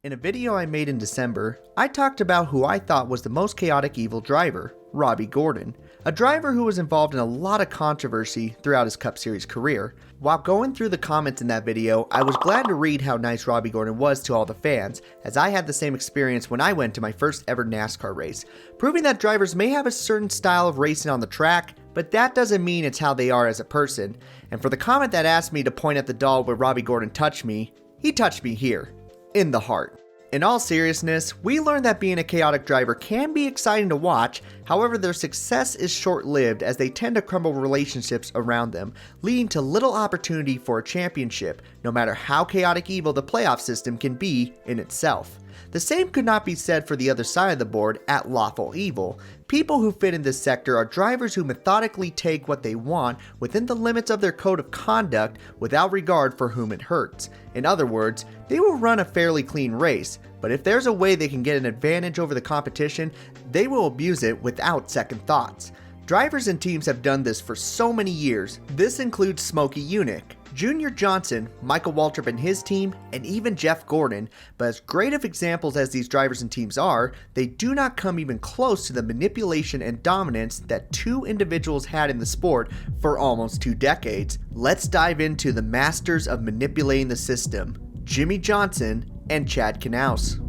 In a video I made in December, I talked about who I thought was the most chaotic evil driver, Robby Gordon, a driver who was involved in a lot of controversy throughout his Cup Series career. While going through the comments in that video, I was glad to read how nice Robby Gordon was to all the fans, as I had the same experience when I went to my first ever NASCAR race, proving that drivers may have a certain style of racing on the track, but that doesn't mean it's how they are as a person. And for the comment that asked me to point at the doll where Robby Gordon touched me, he touched me here. In the heart. In all seriousness, we learned that being a chaotic driver can be exciting to watch, however their success is short-lived as they tend to crumble relationships around them, leading to little opportunity for a championship, no matter how chaotic evil the playoff system can be in itself. The same could not be said for the other side of the board at lawful evil. People who fit in this sector are drivers who methodically take what they want within the limits of their code of conduct without regard for whom it hurts. In other words, they will run a fairly clean race, but if there's a way they can get an advantage over the competition, they will abuse it without second thoughts. Drivers and teams have done this for so many years. This includes Smokey Yunick, Junior Johnson, Michael Waltrip and his team, and even Jeff Gordon, but as great of examples as these drivers and teams are, they do not come even close to the manipulation and dominance that two individuals had in the sport for almost 2 decades. Let's dive into the masters of manipulating the system, Jimmie Johnson and Chad Knaus.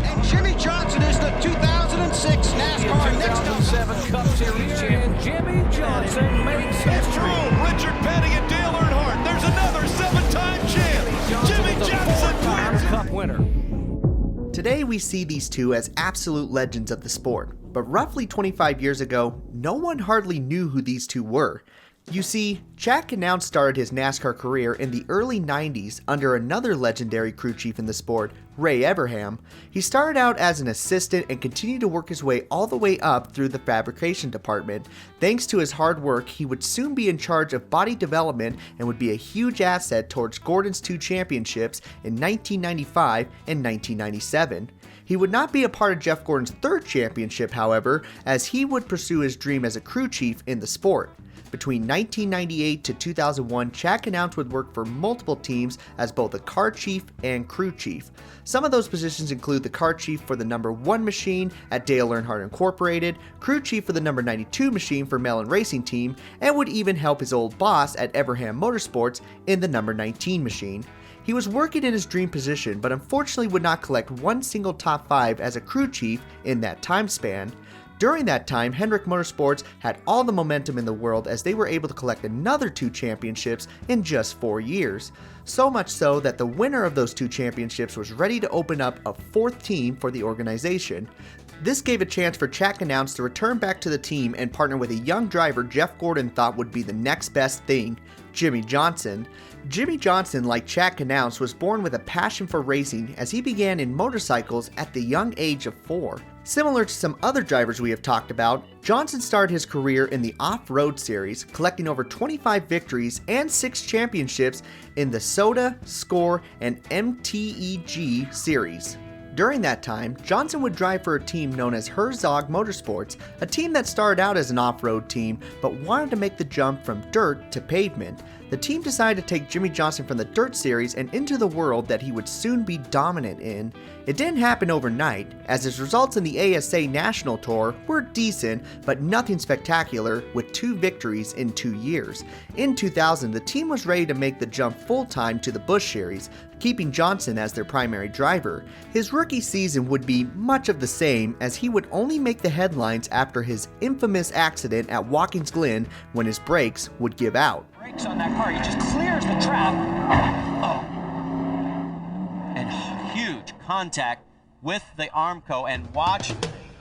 And Jimmie Johnson is the 2006 NASCAR Next 2007 Cup Series champion. Jimmie Johnson makes history. Richard Petty and Dale Earnhardt. There's another 7-time champ. Jimmie Johnson wins. Cup winner. Today we see these two as absolute legends of the sport, but roughly 25 years ago, no one hardly knew who these two were. You see, Chad Knaus started his NASCAR career in the early 90s under another legendary crew chief in the sport, Ray Evernham. He started out as an assistant and continued to work his way all the way up through the fabrication department. Thanks to his hard work, he would soon be in charge of body development and would be a huge asset towards Gordon's 2 championships in 1995 and 1997. He would not be a part of Jeff Gordon's 3rd championship, however, as he would pursue his dream as a crew chief in the sport. Between 1998 to 2001, Chad Knaus would work for multiple teams as both a car chief and crew chief. Some of those positions include the car chief for the number 1 machine at Dale Earnhardt Incorporated, crew chief for the number 92 machine for Mellon Racing Team, and would even help his old boss at Evernham Motorsports in the number 19 machine. He was working in his dream position, but unfortunately would not collect one single top 5 as a crew chief in that time span. During that time, Hendrick Motorsports had all the momentum in the world as they were able to collect another 2 championships in just 4 years. So much so that the winner of those 2 championships was ready to open up a 4th team for the organization. This gave a chance for Chad Knaus to return back to the team and partner with a young driver Jeff Gordon thought would be the next best thing, Jimmie Johnson. Jimmie Johnson, like Chad Knaus, was born with a passion for racing as he began in motorcycles at the young age of 4. Similar to some other drivers we have talked about, Johnson started his career in the off-road series, collecting over 25 victories and 6 championships in the SOTA, SCORE, and MTEG series. During that time, Johnson would drive for a team known as Herzog Motorsports, a team that started out as an off-road team but wanted to make the jump from dirt to pavement. The team decided to take Jimmie Johnson from the dirt series and into the world that he would soon be dominant in. It didn't happen overnight, as his results in the ASA National Tour were decent, but nothing spectacular, with 2 victories in 2 years. In 2000, the team was ready to make the jump full-time to the Busch Series, keeping Johnson as their primary driver. His rookie season would be much of the same, as he would only make the headlines after his infamous accident at Watkins Glen when his brakes would give out. Brakes on that car, he just clears the track. Oh. And huge contact with the Armco, and watch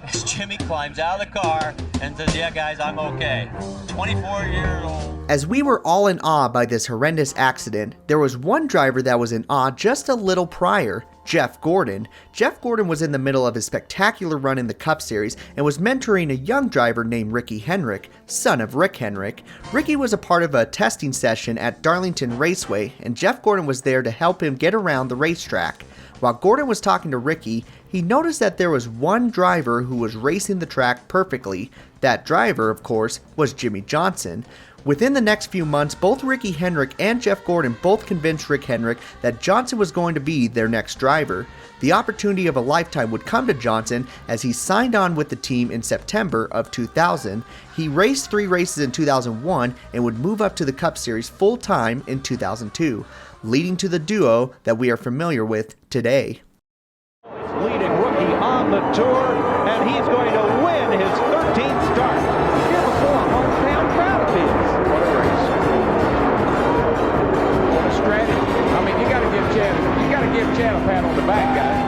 as Jimmie climbs out of the car and says, yeah guys, I'm okay. 24-year-old. As we were all in awe by this horrendous accident, there was one driver that was in awe just a little prior, Jeff Gordon. Jeff Gordon was in the middle of his spectacular run in the Cup Series and was mentoring a young driver named Ricky Hendrick, son of Rick Hendrick. Ricky was a part of a testing session at Darlington Raceway, and Jeff Gordon was there to help him get around the racetrack. While Gordon was talking to Ricky, he noticed that there was one driver who was racing the track perfectly. That driver, of course, was Jimmie Johnson. Within the next few months, both Ricky Hendrick and Jeff Gordon both convinced Rick Hendrick that Johnson was going to be their next driver. The opportunity of a lifetime would come to Johnson as he signed on with the team in September of 2000. He raced 3 races in 2001 and would move up to the Cup Series full-time in 2002, leading to the duo that we are familiar with today. Leading rookie on the tour, and he's going to win his 13th start. Here before a hometown crowd of his. What a race. What a strategy. I mean, you got to give Chad a pat on the back, guys.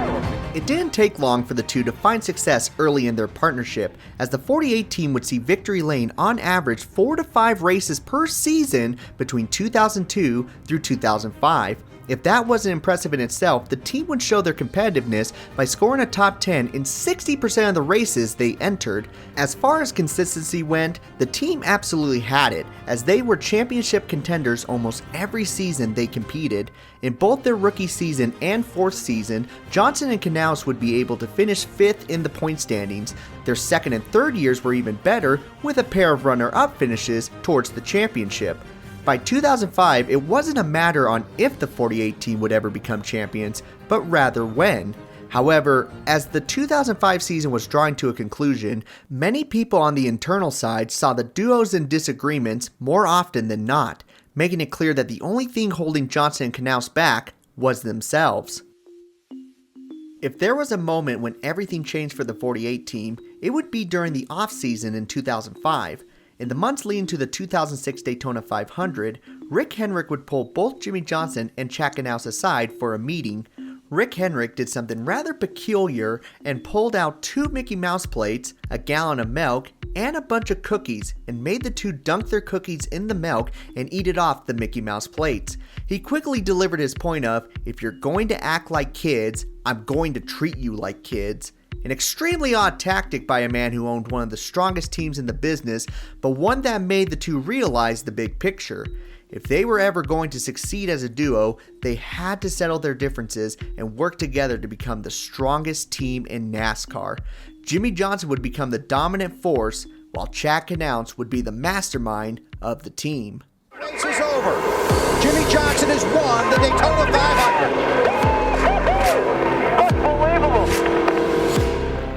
It didn't take long for the two to find success early in their partnership, as the 48 team would see victory lane on average 4 to 5 races per season between 2002 through 2005. If that wasn't impressive in itself, the team would show their competitiveness by scoring a top 10 in 60% of the races they entered. As far as consistency went, the team absolutely had it, as they were championship contenders almost every season they competed. In both their rookie season and 4th season, Johnson and Knaus would be able to finish 5th in the point standings. Their 2nd and 3rd years were even better, with a pair of runner-up finishes towards the championship. By 2005, it wasn't a matter on if the 48 team would ever become champions, but rather when. However, as the 2005 season was drawing to a conclusion, many people on the internal side saw the duos in disagreements more often than not, making it clear that the only thing holding Johnson and Knaus back was themselves. If there was a moment when everything changed for the 48 team, it would be during the off-season in 2005. In the months leading to the 2006 Daytona 500, Rick Hendrick would pull both Jimmie Johnson and Chad Knaus aside for a meeting. Rick Hendrick did something rather peculiar and pulled out 2 Mickey Mouse plates, a gallon of milk, and a bunch of cookies, and made the two dunk their cookies in the milk and eat it off the Mickey Mouse plates. He quickly delivered his point of, if you're going to act like kids, I'm going to treat you like kids. An extremely odd tactic by a man who owned one of the strongest teams in the business, but one that made the two realize the big picture. If they were ever going to succeed as a duo, they had to settle their differences and work together to become the strongest team in NASCAR. Jimmie Johnson would become the dominant force, while Chad Knaus would be the mastermind of the team. Race is over. Jimmie Johnson has won the Daytona 500. Unbelievable.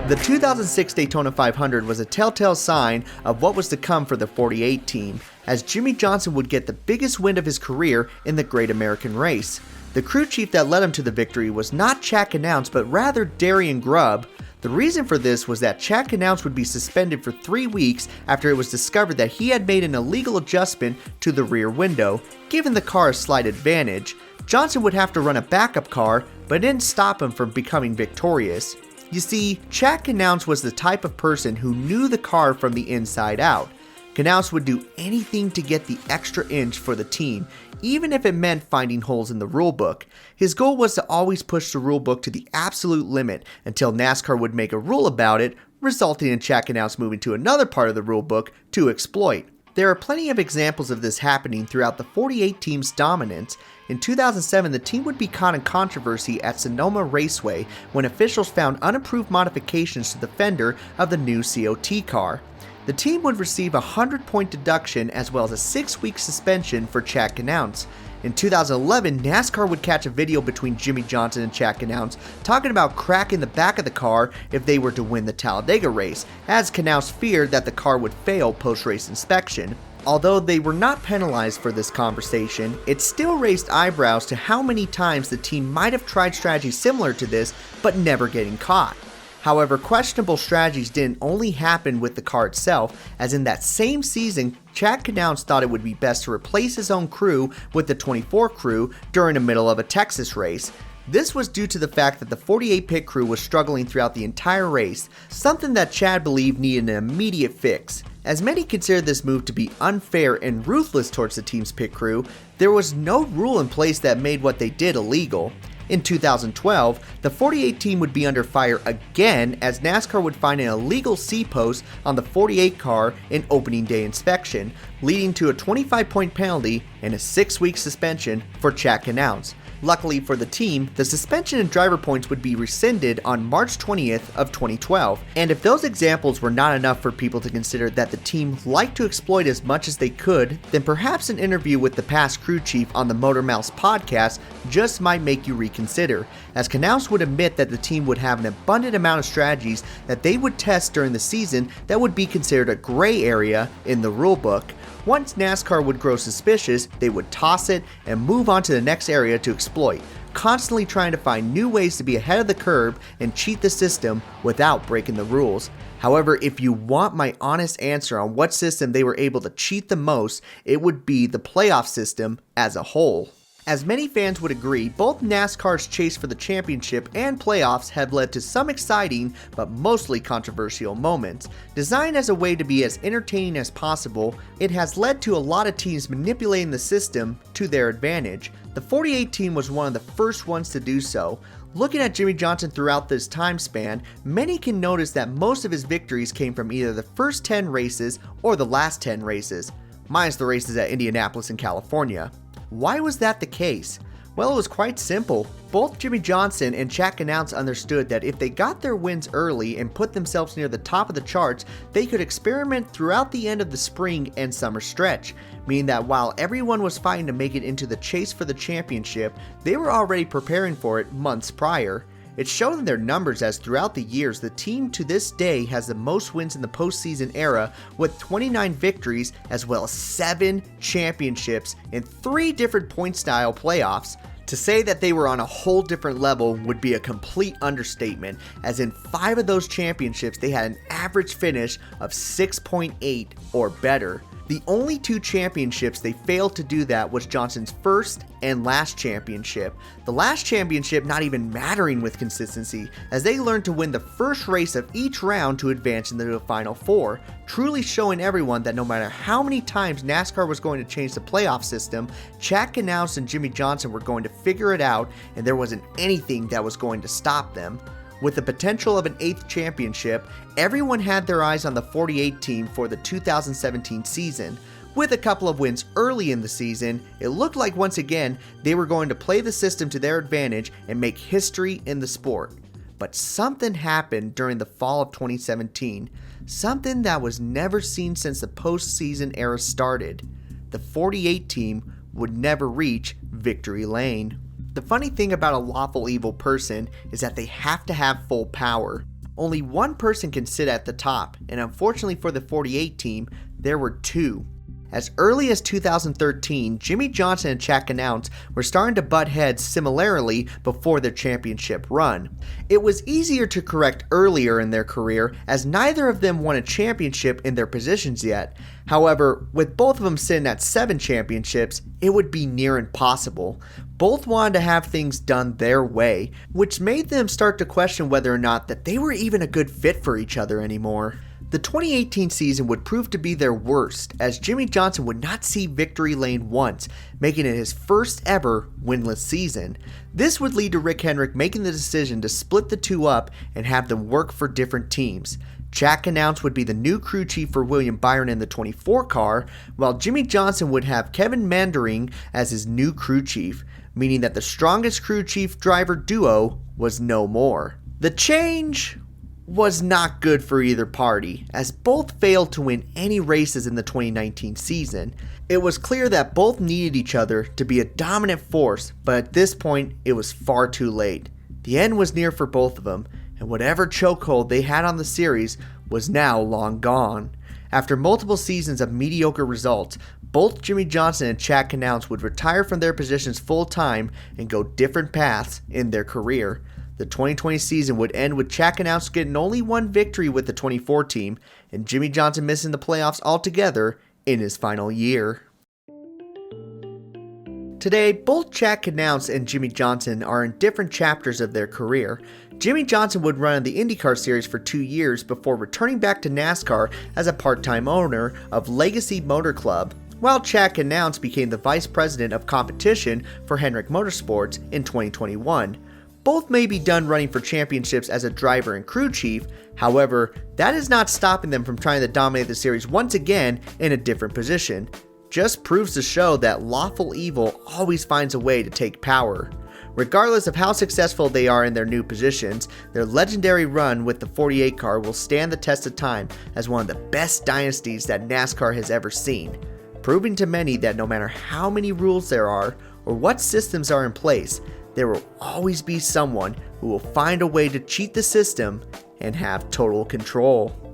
The 2006 Daytona 500 was a telltale sign of what was to come for the 48 team, as Jimmie Johnson would get the biggest win of his career in the Great American Race. The crew chief that led him to the victory was not Chad Knaus, but rather Darian Grubb. The reason for this was that Chad Knaus would be suspended for 3 weeks after it was discovered that he had made an illegal adjustment to the rear window, giving the car a slight advantage. Johnson would have to run a backup car, but it didn't stop him from becoming victorious. You see, Chad Knaus was the type of person who knew the car from the inside out. Knaus would do anything to get the extra inch for the team, even if it meant finding holes in the rulebook. His goal was to always push the rulebook to the absolute limit until NASCAR would make a rule about it, resulting in Chad Knaus moving to another part of the rulebook to exploit. There are plenty of examples of this happening throughout the 48 team's dominance. In 2007, the team would be caught in controversy at Sonoma Raceway when officials found unapproved modifications to the fender of the new COT car. The team would receive a 100-point deduction as well as a 6-week suspension for Chad Knaus. In 2011, NASCAR would catch a video between Jimmie Johnson and Chad Knaus talking about cracking the back of the car if they were to win the Talladega race, as Knaus feared that the car would fail post-race inspection. Although they were not penalized for this conversation, it still raised eyebrows to how many times the team might have tried strategies similar to this, but never getting caught. However, questionable strategies didn't only happen with the car itself, as in that same season, Chad Knaus thought it would be best to replace his own crew with the 24 crew during the middle of a Texas race. This was due to the fact that the 48 pit crew was struggling throughout the entire race, something that Chad believed needed an immediate fix. As many considered this move to be unfair and ruthless towards the team's pit crew, there was no rule in place that made what they did illegal. In 2012, the 48 team would be under fire again as NASCAR would find an illegal C-post on the 48 car in opening day inspection, leading to a 25-point penalty and a 6-week suspension for Chad Knaus. Luckily for the team, the suspension and driver points would be rescinded on March 20th of 2012, and if those examples were not enough for people to consider that the team liked to exploit as much as they could, then perhaps an interview with the past crew chief on the Motor Mouse podcast just might make you reconsider, as Knaus would admit that the team would have an abundant amount of strategies that they would test during the season that would be considered a gray area in the rulebook. Once NASCAR would grow suspicious, they would toss it and move on to the next area to exploit, constantly trying to find new ways to be ahead of the curve and cheat the system without breaking the rules. However, if you want my honest answer on what system they were able to cheat the most, it would be the playoff system as a whole. As many fans would agree, both NASCAR's chase for the championship and playoffs have led to some exciting but mostly controversial moments. Designed as a way to be as entertaining as possible, it has led to a lot of teams manipulating the system to their advantage. The 48 team was one of the first ones to do so. Looking at Jimmie Johnson throughout this time span, many can notice that most of his victories came from either the first 10 races or the last 10 races, minus the races at Indianapolis and California. Why was that the case? Well, it was quite simple. Both Jimmie Johnson and Chad Knaus understood that if they got their wins early and put themselves near the top of the charts, they could experiment throughout the end of the spring and summer stretch, meaning that while everyone was fighting to make it into the chase for the championship, they were already preparing for it months prior. It's shown in their numbers as throughout the years, the team to this day has the most wins in the postseason era with 29 victories as well as 7 championships in 3 different point style playoffs. To say that they were on a whole different level would be a complete understatement, as in 5 of those championships they had an average finish of 6.8 or better. The only 2 championships they failed to do that was Johnson's first and last championship. The last championship not even mattering with consistency, as they learned to win the first race of each round to advance into the Final Four, truly showing everyone that no matter how many times NASCAR was going to change the playoff system, Chad Knaus and Jimmie Johnson were going to figure it out, and there wasn't anything that was going to stop them. With the potential of an 8th championship, everyone had their eyes on the 48 team for the 2017 season. With a couple of wins early in the season, it looked like once again they were going to play the system to their advantage and make history in the sport. But something happened during the fall of 2017, something that was never seen since the postseason era started. The 48 team would never reach victory lane. The funny thing about a lawful evil person is that they have to have full power. Only one person can sit at the top, and unfortunately for the 48 team, there were 2. As early as 2013, Jimmie Johnson and Chad Knaus were starting to butt heads similarly before their championship run. It was easier to correct earlier in their career, as neither of them won a championship in their positions yet. However, with both of them sitting at 7 championships, it would be near impossible. Both wanted to have things done their way, which made them start to question whether or not that they were even a good fit for each other anymore. The 2018 season would prove to be their worst, as Jimmie Johnson would not see victory lane once, making it his first ever winless season. This would lead to Rick Hendrick making the decision to split the 2 up and have them work for different teams. Chad Knaus would be the new crew chief for William Byron in the 24 car, while Jimmie Johnson would have Kevin Mandering as his new crew chief, meaning that the strongest crew chief driver duo was no more. The change was not good for either party, as both failed to win any races in the 2019 season. It was clear that both needed each other to be a dominant force, but at this point it was far too late. The end was near for both of them, and whatever chokehold they had on the series was now long gone. After multiple seasons of mediocre results, both Jimmie Johnson and Chad Knaus would retire from their positions full time and go different paths in their career. The 2020 season would end with Chad Knaus getting only 1 victory with the 24 team, and Jimmie Johnson missing the playoffs altogether in his final year. Today, both Chad Knaus and Jimmie Johnson are in different chapters of their career. Jimmie Johnson would run in the IndyCar series for 2 years before returning back to NASCAR as a part-time owner of Legacy Motor Club, while Chad Knaus became the vice president of competition for Hendrick Motorsports in 2021. Both may be done running for championships as a driver and crew chief, however, that is not stopping them from trying to dominate the series once again in a different position. Just proves to show that lawful evil always finds a way to take power. Regardless of how successful they are in their new positions, their legendary run with the 48 car will stand the test of time as one of the best dynasties that NASCAR has ever seen, proving to many that no matter how many rules there are or what systems are in place, there will always be someone who will find a way to cheat the system and have total control.